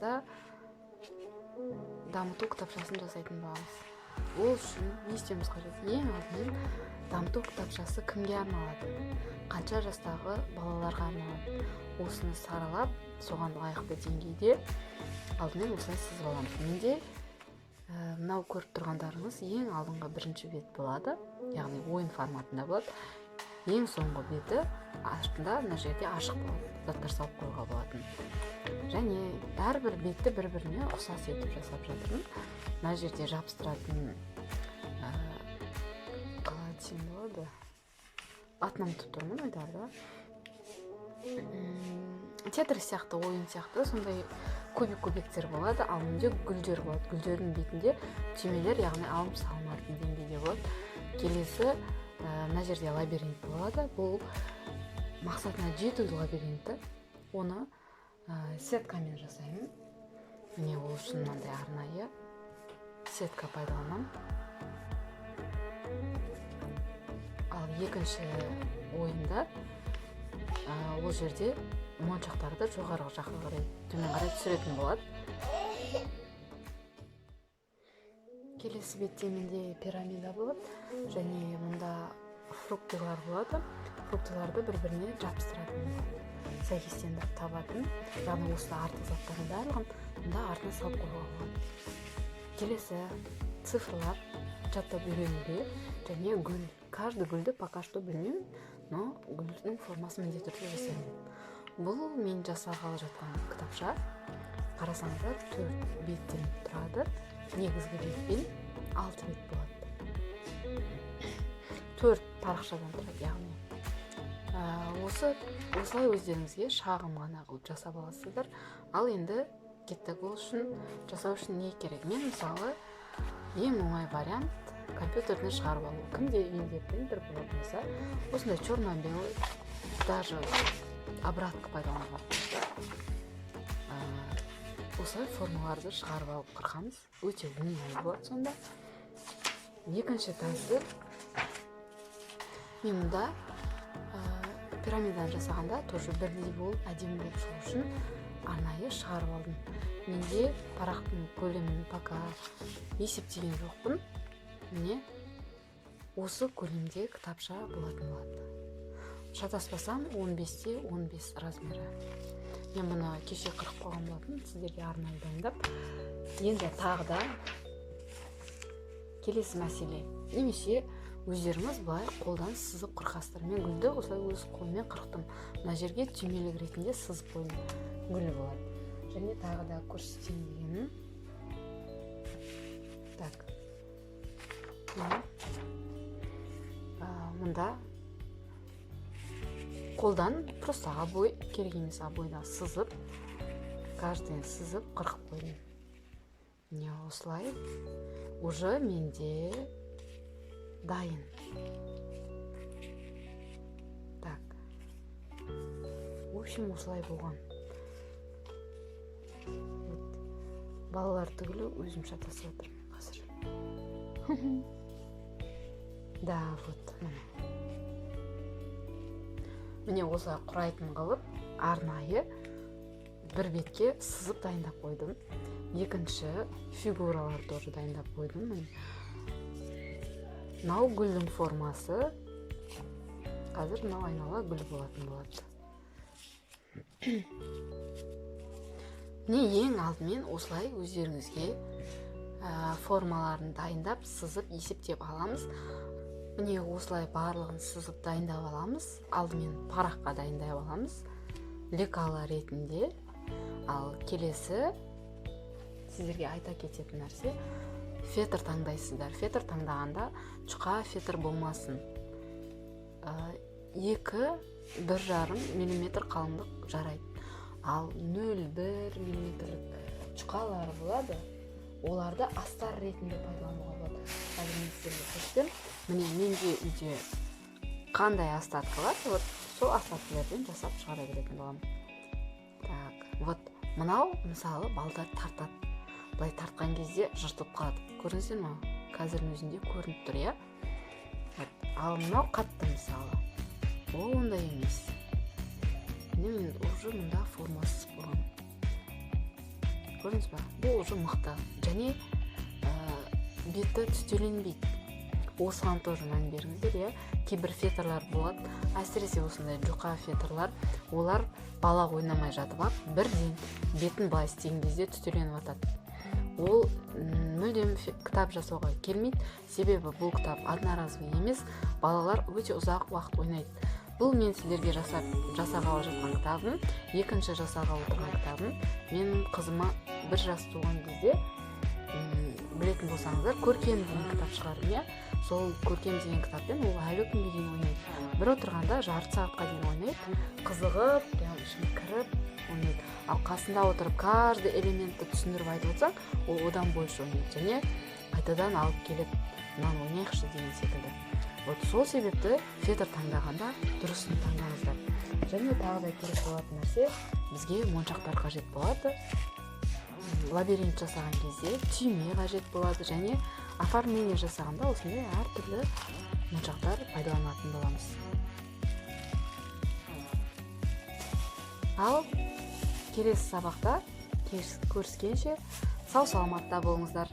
класста дамыту кітапшасын жасайтын боламыз. Ол үшін не істеуіміз қажет? Ең алдымен дамыту кітапшасы кімге арналады? Қанша жастағы балаларға арналады? Осыны саралап, соған лайықты деңгейде алдымен осылай сызып аламыз. Менде мынау көріп тұрғандарыңыз ең алдыңғы бірінші бет болады, яғни ойын форматында болады. Ең соңғы беті астында мына жерде ашық болады, заттар салып қоюға болатын. Және әрбір бетті бір-біріне ұқсас етіп жасап жатырмын. Мына жерде жабыстыратын қалай айтсам болады, атын ұмытып тұрмын ойдарда. Театр сияқты, ойын сияқты сондай кубик-кубиктер болады, ал менде гүлдер болады. Гүлдердің бетінде түймелер, яғни алым салынатын деңгейде болады. Келесі мына жерде лабиринт болады. Бұл мақсатына жету лабиринті. Оны сеткамен жасаймын. Міне ол үшін мынандай арнайы сетка пайдаланамын. Ал екінші ойында ол жерде моншақтарды жоғарғы жаққа қарай, төмен қарай түсіретін болады. Келесі бетте менде пирамида болады, және мұнда фруктылар болады. Фруктыларды бір-біріне жабыстыратын болады. Сәйкестендіріп табатын, яғни осы артық заттардың барлығын мұнда артына салып қоюға болады. Келесі цифрлар жаттап үйренуге және гүл. Каждый гүлді пока что білмеймін, но гүлдің формасын міндетті түрде жасаймын. Бұл мен жасағалы жатқан кітапша. Қарасаңыздар 4 беттен тұрады. Негізгі бетпен 6 бет болады. 4 парақшадан тұрады, яғни. Осылай өздеріңізге шағым ғана қылып жасап аласыздар. Ал енді кеттік, ол үшін жасау үшін не керек? Мен мысалы ең оңай вариант компьютерден шығарып алу. Кімде үйінде принтер болса, осындай черно-белый, даже обратка пайдалануға. Осылай формаларды шығарып алып қырқамыз. Өте оңай болады сонда. Екінші тәсіл, мен мұнда пирамиданы жасағанда тоже бірдей болып, әдемі болып шығу үшін арнайы шығарып алдым. Менде парақтың көлемін пока есептеген жоқпын. Міне осы көлемде кітапша болатын болады. Шатаспасам 15-те 15 размері. Мен мұны кеше қырып қойған болатын, сіздерге арнайы дайындап. Енді тағы да келесі мәселе. Немесе өздеріңіз былай қолдан сызып қырқастыр. Мен гүлді осылай өз қолмен қырықтым. Мына жерге түймелік ретінде сызып қойдым. Гүл болады. Және тағы да көрсетейін дегенім. Так. Мұнда қолдан просто обой, керек емес обойда сызып, каждыйын сызып қырқып қойдым. Не осылай уже менде дайын. Так. В общем, осылай болған. Балалар түгілі өзім шатасып отырмын қазір. Да, вот. Міне осылай құрайтын қылып, арнайы бір бетке сызып дайындап қойдым. Екінші фигуралар тоже дайындап қойдым. Мынау гүлдің формасы. Қазір мынау айнала гүл болатын болады. Міне ең алдымен осылай өздеріңізге формаларын дайындап, сызып, есептеп аламыз. Міне осылай барлығын сызып дайындап аламыз. Алдымен параққа дайындай аламыз. Лекала ретінде. Ал келесі сіздерге айта кететін нәрсе, фетр таңдайсыздар. Фетр таңдағанда жұқа фетр болмасын. 2-1,5 мм қалыңдық жарайды. Ал 0,1 мм жұқалары болады. Оларды астар ретінде пайдалануға болады. Қазір мен сіздерге көрсетем. Міне менде үйде қандай астаркалар, вот сол астаркалардан жасап шығара беретін боламын. Так, вот мынау мысалы балдар тартады. Былай тартқан кезде жыртылып қалады. Көрдіңіздер ме? Қазірдің өзінде көрініп тұр, иә? Ал мынау қатты мысалы. Ол ондай емес. Мен уже мұнда формасыз болған. көрдіңіз ба? Бұл уже мықты және беті түстеленбейді. Осыған тоже мән беріңіздер, иә. Кейбір фетрлар болады, әсіресе осындай жұқа фетрлар, олар бала ойнамай жатып алып, бірден бетін былай істеген кезде түстеленіп жатады. Ол мүлдем кітап жасауға келмейді, себебі бұл кітап одноразовый емес, балалар өте ұзақ уақыт ойнайды. Бұл мен сіздерге жасағалы жатқан кітабым, екінші жасағалы отырған кітабым. Менің қызыма 1 жас туған кезде, білетін болсаңыздар, көркем деген кітап шығардым, иә. Сол көркем деген кітаппен ол әлі күнге дейін ойнайды. Бір отырғанда жарты сағатқа дейін ойнайды, қызығып, прям ішіне кіріп ойнайды. Ал қасында отырып каждый элементті түсіндіріп айтып отырсаң, ол одан больше ойнайды және қайтадан алып келіп, мынаны ойнайықшы деген секілді. Вот сол себепті фетр таңдағанда дұрысын таңдаңыздар. Және тағы да керек болатын нәрсе, бізге моншақтар қажет болады. Лабиринт жасаған кезде түйме қажет болады және оформление жасағанда осындай әртүрлі моншақтар пайдаланатын боламыз. Ал келесі сабақта көріскенше сау саламатта болыңыздар.